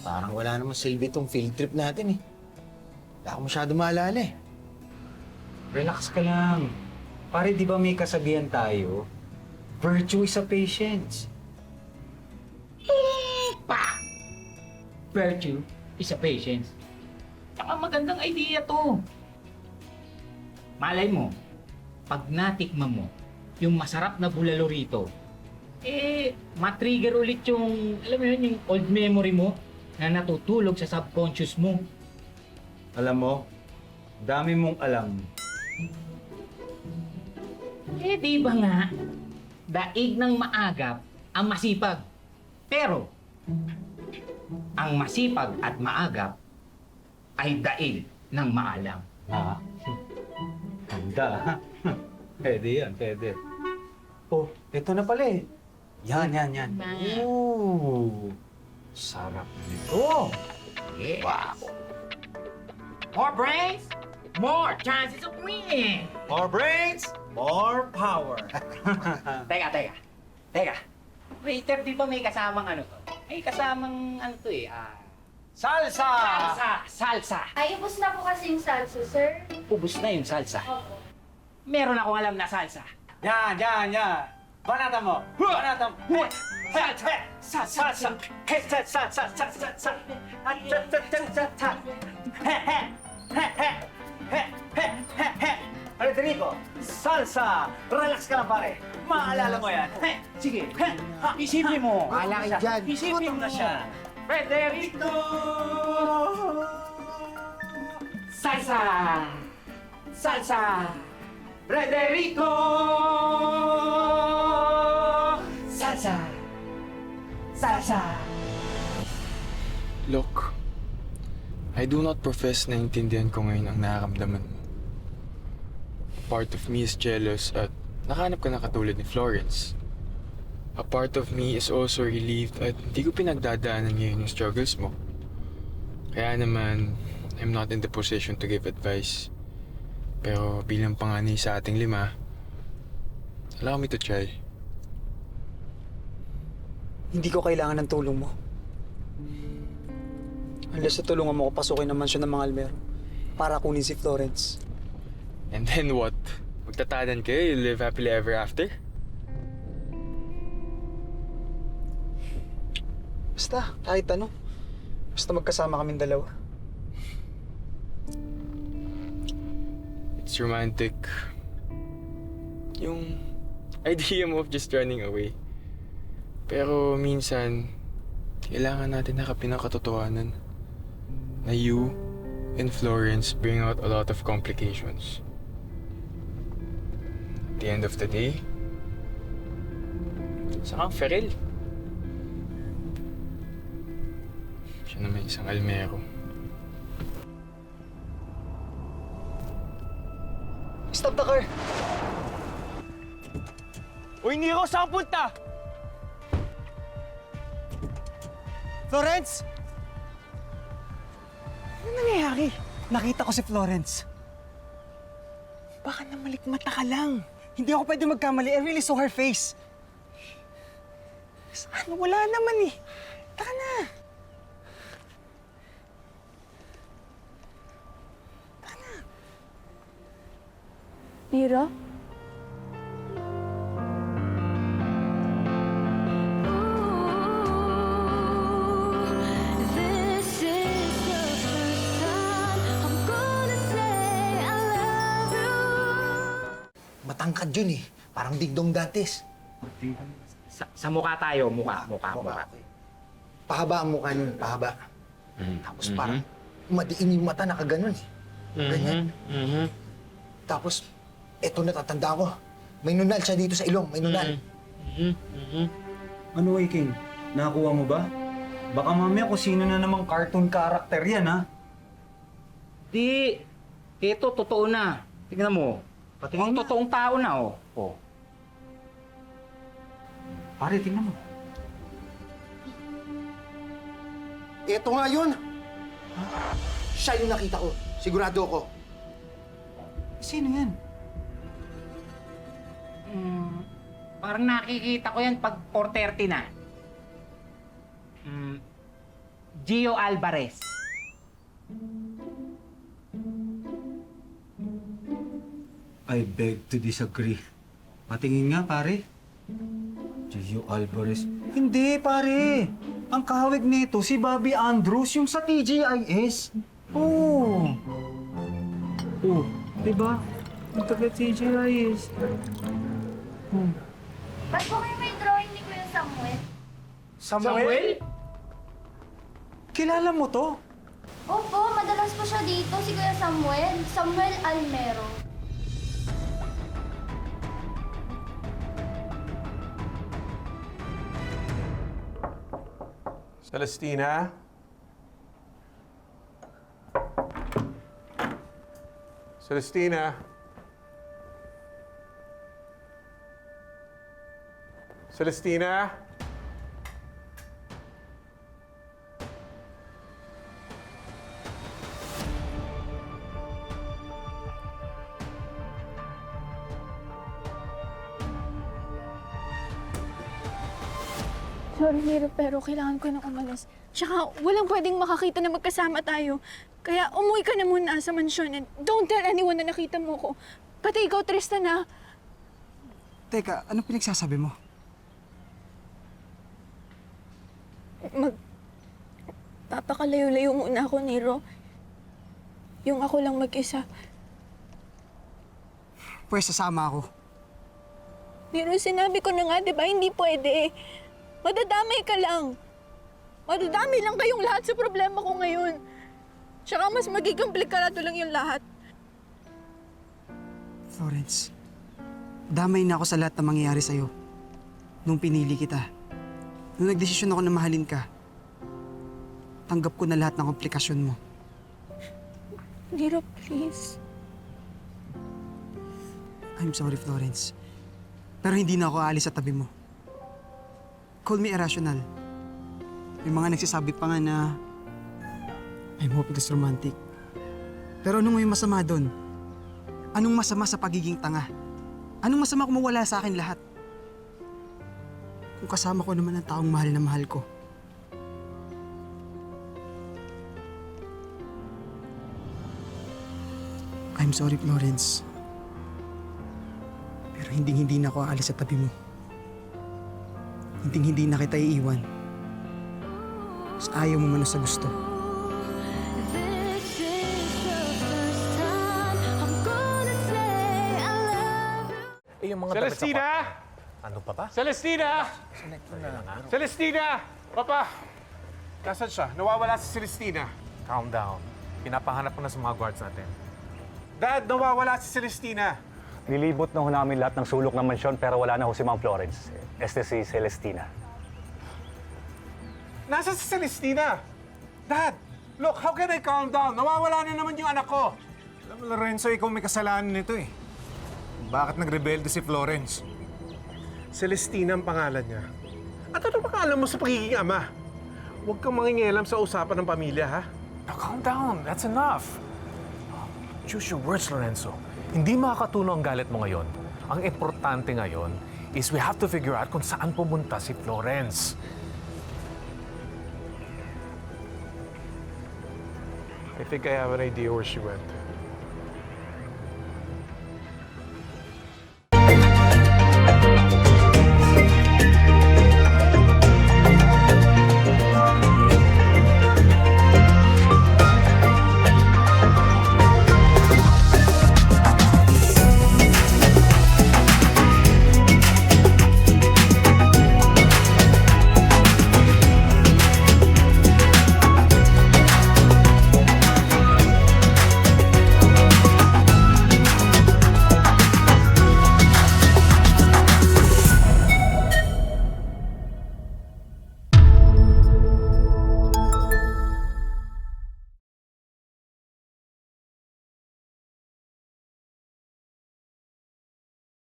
Parang wala namang silbi tong field trip natin eh. Wala ako masyado maalala eh. Relax ka lang. Pare, di ba may kasabihan tayo? Virtue is a patience. Pa! Virtue is a patience. Tsaka magandang idea to. Malay mo, pag natikman mo yung masarap na bulalo rito, matrigger ulit yung, alam mo yun, yung old memory mo na natutulog sa subconscious mo. Alam mo, dami mong alam. Di ba nga, daig ng maagap ang masipag. Pero, ang masipag at maagap ay daig ng maalam. Ha? Handa, ha? Pwede yan, pwede. Oh, ito na pala eh. Yan. Ooh, sarap nito. Yes. Wow. More brains, more chances of winning. More brains, more power. Teka. Waiter, di ba may kasamang ano to? May kasamang ano to eh, Salsa! Salsa. Ay, ubos na po kasi yung salsa, sir. Ubus na yung salsa. Opo. Meron akong alam na salsa. Yan. Banata mo. Banata mo. Salsa. Federico, salsa. Relax ka lang, pare. Maalala mo yan. Sige. Isipin mo. Wala kayo dyan. Isipin mo na siya. Federico! Salsa! Federico! Salsa! Look, I do not profess na intindihan ko ngayon ang nararamdaman mo. Part of me is jealous at nakahanap ka na katulad ni Florence. A part of me is also relieved at hindi ko pinagdadaanan ngayon yung struggles mo. Kaya naman, I'm not in the position to give advice. Pero bilang panganay sa ating 5, allow me to try. Hindi ko kailangan ng tulong mo. Unless natulungan mo ko pasukin naman siya ng mga almero para kunin si Florence. And then what? Magtatanan kayo, you live happily ever after? Basta, kahit ano. Basta magkasama kaming dalawa. It's romantic. Yung idea mo of just running away. Pero minsan, kailangan natin nakapin ang katotohanan na you and Florence bring out a lot of complications. At the end of the day, saan kang Ferel? Siya naman isang almero. Stop the car! Uy, Nero, saan punta? Florence! Ano nangyayari? Nakita ko si Florence. Baka namalikmata ka lang. Hindi ako pwede magkamali. I really saw her face. Saan? Wala naman eh. Taka na. Mira? Matangkad yun eh. Parang Digdong Dantes. Sa mukha tayo, mukha. Pahaba ang mukha nun, pahaba. Tapos parang madiin yung mata, nakaganon eh. Ganyan. Tapos, eto natatanda ko. May nunal siya dito sa ilong, may nunal. Ano, King? Nakakuha mo ba? Baka mamaya kung sino na namang cartoon character yan, ha? Di, ito totoo na. Tingnan mo. Ang totoong tao na, oh. Pare, tingnan mo. Eto nga yun! Siya yung nakita ko. Sigurado ako. Sino yan? Parang nakikita ko yan pag 4:30 na. Gio Alvarez. I beg to disagree. Patingin nga, pare. Gio Alvarez. Hindi, pare. Ang kahawig nito, si Bobby Andrews, yung sa TGIS. Oo. Oh, diba? Ang taga TGIS. Ba't po kayo may drawing ni Kuya Samuel? Samuel? Kilala mo to? Opo, madalas po siya dito, si Kuya Samuel. Samuel Almero. Celestina? Celestina? Celestina? Sorry, Nero, pero kailangan ko na umalis. Tsaka, walang pwedeng makakita na magkasama tayo. Kaya umuwi ka na muna sa mansyon and don't tell anyone na nakita mo ko. Pati ikaw, Tristan, ha? Teka, anong pinagsasabi mo? Papakalayo-layo muna ako, Nero. Yung ako lang mag-isa. Pwes, sasama ako. Nero, sinabi ko na nga, di ba? Hindi pwede. Madadamay ka lang. Madadamay lang kayong lahat sa problema ko ngayon. Tsaka mas magiging komplikado lang yung lahat. Florence, damay na ako sa lahat na mangyayari sa'yo. Nung pinili kita. Nung nagdesisyon ako na mahalin ka. Tanggap ko na lahat ng komplikasyon mo. Nero, please. I'm sorry, Florence. Pero hindi na ako aalis sa tabi mo. Call me irrational. May mga nagsasabi pa nga na I'm hopeless romantic. Pero ano yung masama doon? Anong masama sa pagiging tanga? Anong masama kung mawala sa akin lahat? Kung kasama ko naman ang taong mahal na mahal ko. I'm sorry, Florence. Pero hindi na ako aalis sa tabi mo. Hindi na kita iiwan. Mas ayaw mo man sa gusto. Eh, yung mga damit sa Celestina? kwarto. Ano pa ba? Celestina! Celestina! Papa! Nasaan siya? Nawawala si Celestina. Calm down. Pinapahanap ko na sa mga guards natin. Dad, nawawala si Celestina. Nilibot na ho namin lahat ng sulok ng mansyon pero wala na ho si Ma'am Florence. Este si Celestina. Nasaan si Celestina? Dad, look, how can I calm down? Nawawala na naman yung anak ko. Alam mo, Lorenzo, ikaw may kasalanan nito eh. Bakit nagrebelde si Florence? Celestina ang pangalan niya. At ano pangalan mo sa pagiging ama? Huwag kang mangingialam sa usapan ng pamilya, ha? Now, calm down. That's enough. Choose your words, Lorenzo. Hindi makakatulong ang galit mo ngayon. Ang importante ngayon is we have to figure out kung saan pumunta si Florence. I think I have an idea where she went.